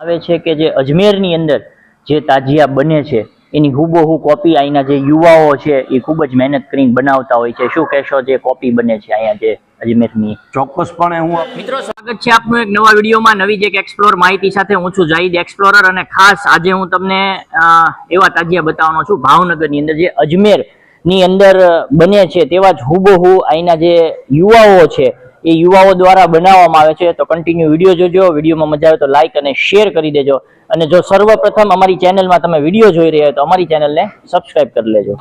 આવે છે કે જે અજમેરની અંદર જે તાજિયા બને છે એની હુબહુ કોપી અહીંના જે યુવાઓ છે એ ખૂબ જ મહેનત કરીને બનાવતા હોય છે. શું કહેશો જે કોપી બને છે અહીંયા જે અજમેરની? ચોક્કસપણે હું મિત્રો સ્વાગત છે આપનું એક નવા વિડીયોમાં, નવી જ એક એક્સપ્લોર માહિતી સાથે. હું છું જાહિદ એક્સપ્લોરર અને ખાસ આજે હું તમને એવા તાજિયા બતાવવાનો છું ભાવનગરની અંદર જે અજમેર ની અંદર બને છે તેવા જ હુબહુ અહીંના જે યુવાઓ છે એ યુવાઓ દ્વારા બનાવવામાં આવે છે. તો કન્ટિન્યુ વિડીયો જોજો. વિડીયોમાં મજા આવે તો લાઈક અને શેર કરી દેજો. અને જો સર્વપ્રથમ અમારી ચેનલમાં તમે વિડીયો જોઈ રહ્યા હોય તો અમારી ચેનલને સબસ્ક્રાઇબ કરી લેજો.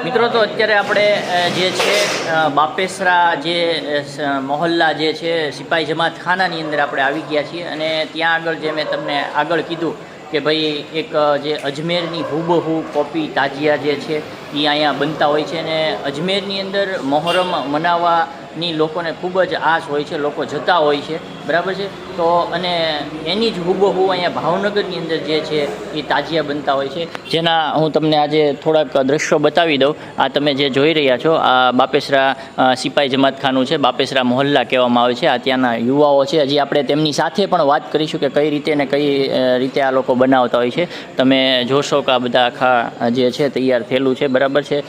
મિત્રો તો અત્યારે આપણે જે છે બાપેસરા જે મોહલ્લા જે છે સિપાઈ જમાત ખાનાની અંદર આપણે આવી ગયા છીએ અને ત્યાં આગળ જે મેં તમને આગળ કીધું કે ભાઈ એક જે અજમેરની હુબહુ કોપી તાજિયા જે છે એ અહીંયા બનતા હોય છે. અને અજમેરની અંદર મોહરમ મનાવવાની લોકોને ખૂબ જ આશ હોય છે, લોકો જતા હોય છે, બરાબર છે. તો અને એની જ હુબહુ અહીંયા ભાવનગરની અંદર જે છે એ તાજિયા બનતા હોય છે, જેના હું તમને આજે થોડાક દ્રશ્યો બતાવી દઉં. આ તમે જે જોઈ રહ્યા છો આ બાપેસરા સિપાઈ જમાત ખાનું છે, બાપેસરા મોહલ્લા કહેવામાં આવે છે. આ ત્યાંના યુવાઓ છે. હજી આપણે તેમની સાથે પણ વાત કરીશું કે કઈ રીતે ને કઈ રીતે આ લોકો બનાવતા હોય છે. તમે જોશો કે આ બધા આખા જે છે તૈયાર થયેલું છે, બરાબર છે.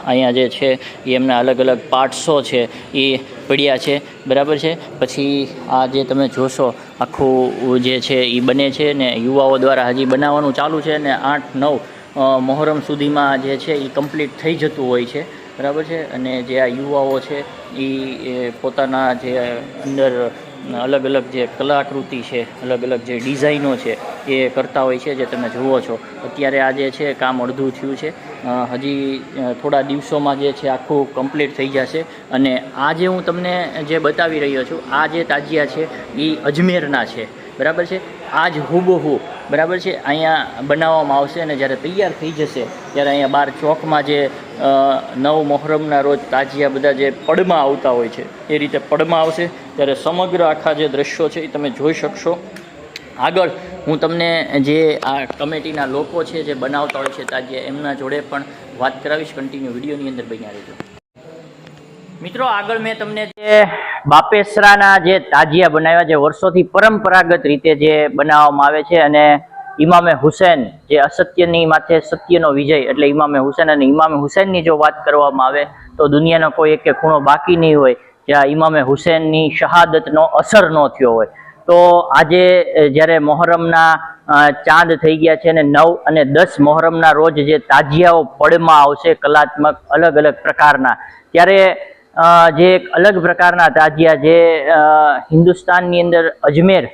અહીંયા જે છે એ એમના અલગ અલગ પાર્ટ્સો છે એ પડ્યા છે, બરાબર છે. પછી આ જે તમે જોશો આખું જે છે એ બને છે ને યુવાઓ દ્વારા હજી બનાવવાનું ચાલુ છે ને 8-9 મોહરમ સુધીમાં જે છે એ કમ્પ્લીટ થઈ જતું હોય છે, બરાબર છે. અને જે આ યુવાઓ છે એ પોતાના જે અંદર અલગ અલગ જે કલાકૃતિ છે, અલગ અલગ જે ડિઝાઇનો છે એ કરતા હોય છે, જે તમે જુઓ છો. અત્યારે આ જે છે કામ અડધું થયું છે, હજી થોડા દિવસોમાં જે છે આખું કમ્પ્લીટ થઈ જશે. અને આ જે હું તમને જે બતાવી રહ્યો છું આ જે તાજિયા છે એ અજમેરના છે, બરાબર છે. આ જ હુબહુ, બરાબર છે, અહીંયા બનાવવામાં આવશે. અને જ્યારે તૈયાર થઈ જશે ત્યારે અહીંયા બાર ચોકમાં જે 9 મોહરમના રોજ તાજિયા બધા જે પડમાં આવતા હોય છે એ રીતે પડમાં આવશે. ત્યારે સમગ્ર આખા જે દ્રશ્યો છે એ તમે જોઈ શકશો. આગળ હું તમને જે આ કમિટીના લોકો છે જે બનાવતા હોય છે તાજિયા એમના જોડે પણ વાત કરાવીશ. કન્ટિન્યુ વિડીયોની અંદર બન્યા રહેજો. મિત્રો આગળ મેં તમને જે બાપેસરાના જે તાજિયા બનાવ્યા, જે વર્ષોથી પરંપરાગત રીતે જે બનાવવામાં આવે છે, અને ઇમામે હુસૈન જે અસત્યની માથે સત્યનો વિજય એટલે ઇમામે હુસૈન, અને ઇમામે હુસૈનની જો વાત કરવામાં આવે તો દુનિયાનો કોઈ એક ખૂણો બાકી નહીં હોય જ્યાં ઇમામે હુસૈનની શહાદતનો અસર ન થયો હોય. તો આજે જ્યારે મોહરમના ચાંદ થઈ ગયા છે અને 9 અને 10 મોહરમના રોજ જે તાજિયાઓ પડમાં આવશે કલાત્મક અલગ અલગ પ્રકારના, ત્યારે જે એક અલગ પ્રકારના તાજિયા જે હિન્દુસ્તાનની અંદર અજમેર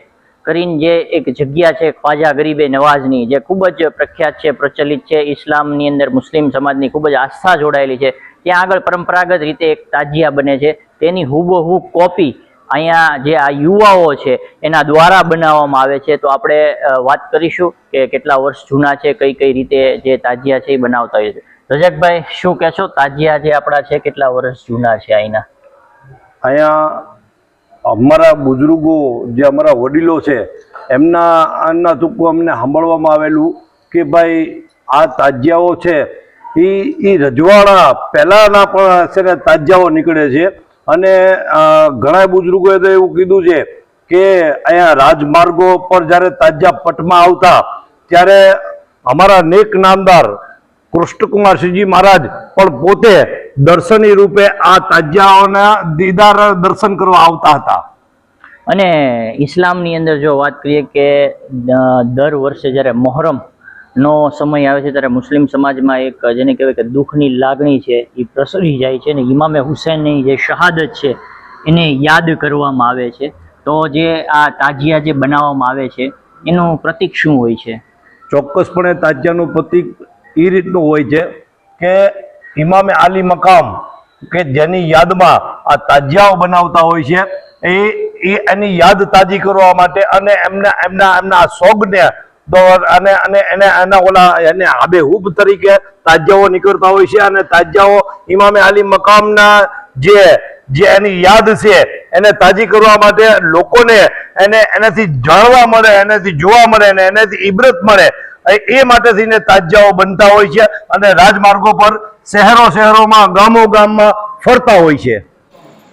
કરીને જે એક જગ્યા છે ખ્વાજા ગરીબે નવાઝની, જે ખૂબ જ પ્રખ્યાત છે, પ્રચલિત છે, ઇસ્લામની અંદર મુસ્લિમ સમાજની ખૂબ જ આસ્થા જોડાયેલી છે, ત્યાં આગળ પરંપરાગત રીતે એક તાજિયા બને છે. તેની હુબહુ કોપી અહીંયા જે આ યુવાઓ છે એના દ્વારા બનાવવામાં આવે છે. તો આપણે વાત કરીશું કે કેટલા વર્ષ જૂના છે, કઈ કઈ રીતે જે તાજિયા છે એ બનાવતા હોય છે. રજાકભાઈ, શું કહેશો? તાજિયા જે આપણા છે કેટલા વર્ષ જૂના છે અહીંના? અહીંયા અમારા બુઝુર્ગો જે અમારા વડીલો છે એમના ટૂંકું અમને સાંભળવામાં આવેલું કે ભાઈ આ તાજિયાઓ છે એ રજવાડા પહેલાંના પણ છે ને તાજિયાઓ નીકળે છે. અને ઘણા બુઝુર્ગોએ તો એવું કીધું છે કે અહીંયા રાજમાર્ગો પર જ્યારે તાજિયા પટમાં આવતા ત્યારે અમારા નેક નામદાર કૃષ્ણકુમારસિંહજી મહારાજ પણ પોતે દર્શની રૂપે આ તાજિયાઓના દીદાર દર્શન કરવા આવતા હતા. અને ઇસ્લામની અંદર જો વાત કરીએ કે દર વર્ષે જ્યારે મોહરમ નો સમય આવે છે ત્યારે મુસ્લિમ સમાજમાં એક જેને કહેવાય કે દુઃખની લાગણી છે એ પ્રસરી જાય છે, અને ઇમામે હુસૈનની જે શહાદત છે એને યાદ કરવામાં આવે છે. તો જે આ તાજિયા જે બનાવવામાં આવે છે એનું પ્રતીક શું હોય છે? ચોક્કસપણે તાજિયાનું પ્રતીક એ રીતનું હોય છે કે ઇમામે આલી મકામ કે જેની યાદમાં આ તાજિયાઓ બનાવતા હોય છે એ એની યાદ તાજી કરવા માટે અને એમના સોગને અને એને આબેહૂબ તરીકે તાજિયાઓ નીકળતા હોય છે. અને તાજિયાઓ ઇમામે આલી મકામના જે એની યાદ છે એને તાજી કરવા માટે લોકોને એનાથી જાણવા મળે, એનાથી જોવા મળે અને એનાથી ઇબરત મળે એ માટે થઈને તાજિયાઓ બનતા હોય છે અને રાજમાર્ગો પર શહેરોમાં ગામોમાં ફરતા હોય છે.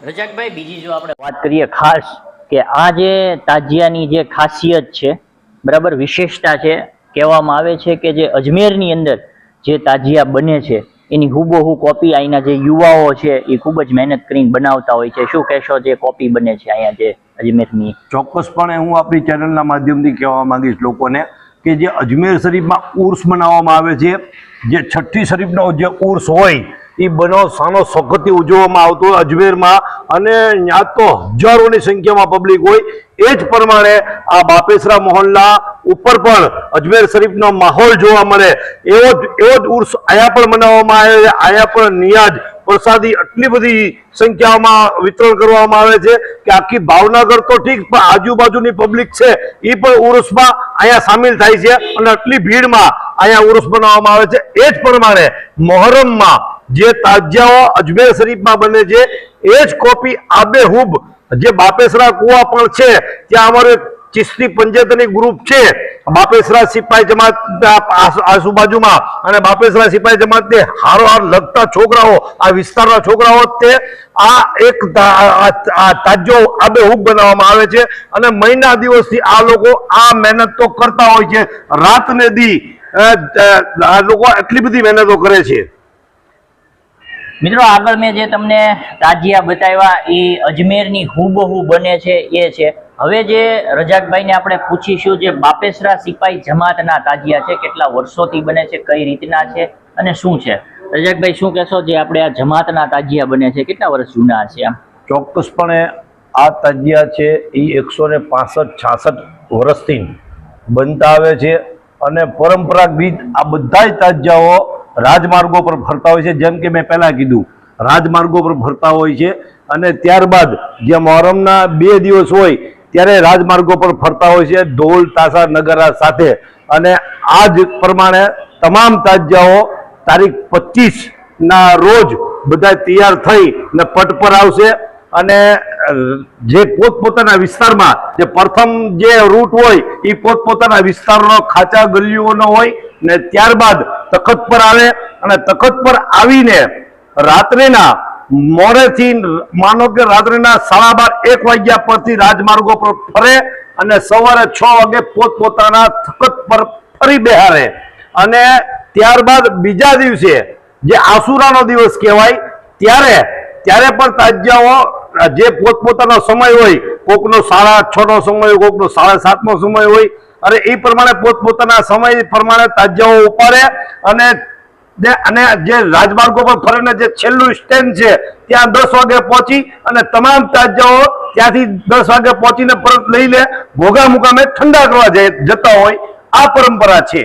રજાકભાઈ, બીજી જો આપણે વાત કરીએ ખાસ કે આ જે તાજિયાની જે ખાસિયત છે બરાબર વિશેષતા છે. કહેવામાં આવે છે કે જે અજમેરની અંદર જે તાજિયા બને છે એની હુબહુ કોપી અહીંના જે યુવાઓ છે એ ખૂબ જ મહેનત કરીને બનાવતા હોય છે. શું કહેશો જે કોપી બને છે અહીંયા જે અજમેરની? ચોક્કસપણે હું આપણી ચેનલના માધ્યમથી કહેવા માંગીશ લોકોને કે જે અજમેર શરીફમાં ઉર્સ બનાવવામાં આવે છે, જે છઠ્ઠી શરીફનો જે ઉર્સ હોય એ બનો સાનો સખતથી ઉજવવામાં આવતો હોય અજમેરમાં, અને ત્યાં તો હજારોની સંખ્યામાં પબ્લિક હોય. એ જ પ્રમાણે આ બાપેસરા મોહલ્લા ઉપર પણ અજમેર શરીફનો માહોલ જોવા મળે એવો જ ઉર્સ અહીંયા પણ મનાવવામાં આવે છે. અહીંયા પણ નિયાજ પ્રસાદી આટલી બધી સંખ્યામાં વિતરણ કરવામાં આવે છે કે આખી ભાવનગર તો ઠીક પણ આજુબાજુની પબ્લિક છે એ પણ ઉર્સમાં અહીંયા સામેલ થાય છે અને આટલી ભીડમાં અહીંયા ઉર્સ બનાવવામાં આવે છે. એ જ પ્રમાણે મોહરમમાં જે તાજિયાઓ અજમેર શરીફમાં બને છે એ જ કોપી આબેહૂબ જે બાપેસરા કુવા પણ છે ત્યાં અમારે ચિશ્તી પંજેતની ગ્રુપ છે, બાપેસરા સિપાઈ જમાત આજુબાજુમાં, અને બાપેસરા સિપાઈ જમાતને હારોહાર લગતા છોકરાઓ, આ વિસ્તારના છોકરાઓ તે આ એક તાજ્યો આબેહૂબ બનાવવામાં આવે છે. અને મહિના દિવસથી આ લોકો આ મહેનત તો કરતા હોય છે, રાત ને દી આ લોકો એટલી બધી મહેનતો કરે છે. મિત્રો આગળ મેં જે તમને તાજિયા બતાવ્યા એ અજમેરની હુબહુ બને છે એ છે. હવે જે રજાકભાઈને આપણે પૂછીશું જે બાપેસરા સિપાઈ જમાતના તાજિયા છે કેટલા વર્ષોથી બને છે, કઈ રીતના છે અને શું છે? રજાકભાઈ શું કહેશો જે આપણે આ જમાતના તાજિયા બને છે કેટલા વર્ષ જૂના છે? આમ ચોક્કસપણે આ તાજિયા છે એ 165-66 વર્ષથી બનતા આવે છે અને પરંપરાગત આ બધા તાજિયાઓ રાજમાર્ગો પર ફરતા હોય છે. જેમ કે મેં પહેલા કીધું, રાજમાર્ગો પર ફરતા હોય છે અને ત્યારબાદ જે મોહરમના 2 દિવસ હોય ત્યારે રાજમાર્ગો પર ફરતા હોય છે ઢોલ તાશા નગારા સાથે. અને આ જ પ્રમાણે તમામ તાજિયાઓ તારીખ 25ના રોજ બધા તૈયાર થઈ ને પટ પર આવશે અને જે પોતપોતાના વિસ્તારમાં જે પ્રથમ જે રૂટ હોય એ પોતપોતાના વિસ્તારનો ખાચા ગલીઓનો હોય ને ત્યારબાદ તખત પર આવે અને તખત પર આવીને રાત્રિના મોડેથી માનો કે રાત્રિના 12:30-1 વાગ્યા પરથી રાજમાર્ગો પર ફરે અને સવારે 6 વાગે પોતપોતાના તખત પર ફરી બેહારે. અને ત્યારબાદ બીજા દિવસે જે આસુરાનો દિવસ કહેવાય ત્યારે પણ તાજિયાઓ જે પોતપોતાનો સમય હોય, કોકનો 6:30નો સમય હોય, કોકનો 7:30નો સમય હોય, અને એ પ્રમાણે પોતપોતાના સમય પ્રમાણે તાજિયાઓ ઉપાડે અને જે રાજમાર્ગો પર ફરીને જે છેલ્લું સ્ટેન્ડ છે ત્યાં 10 વાગે પહોંચી અને તમામ તાજિયાઓ ત્યાંથી 10 વાગે પહોંચીને પરત લઈ લે, ભોગા મુકામે ઠંડા કરવા જતા હોય. આ પરંપરા છે.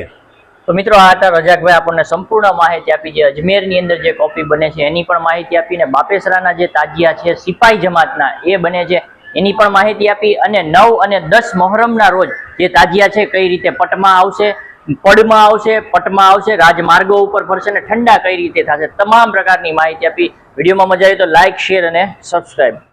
તો મિત્રો આ હતા રજાકભાઈ આપણને સંપૂર્ણ માહિતી આપી જે અજમેરની અંદર જે કોફી બને છે એની પણ માહિતી આપી, ને બાપેસરાના જે તાજિયા છે સિપાઈ જમાતના એ બને છે એની પણ માહિતી આપી, અને 9 અને 10 મોહરમના રોજ જે તાજિયા છે કઈ રીતે પટમાં આવશે, પડમાં આવશે, પટમાં આવશે, રાજમાર્ગો ઉપર ફરશે અને ઠંડા કઈ રીતે થશે, તમામ પ્રકારની માહિતી આપી. વિડીયોમાં મજા આવી તો લાઇક, શેર અને સબસ્ક્રાઇબ.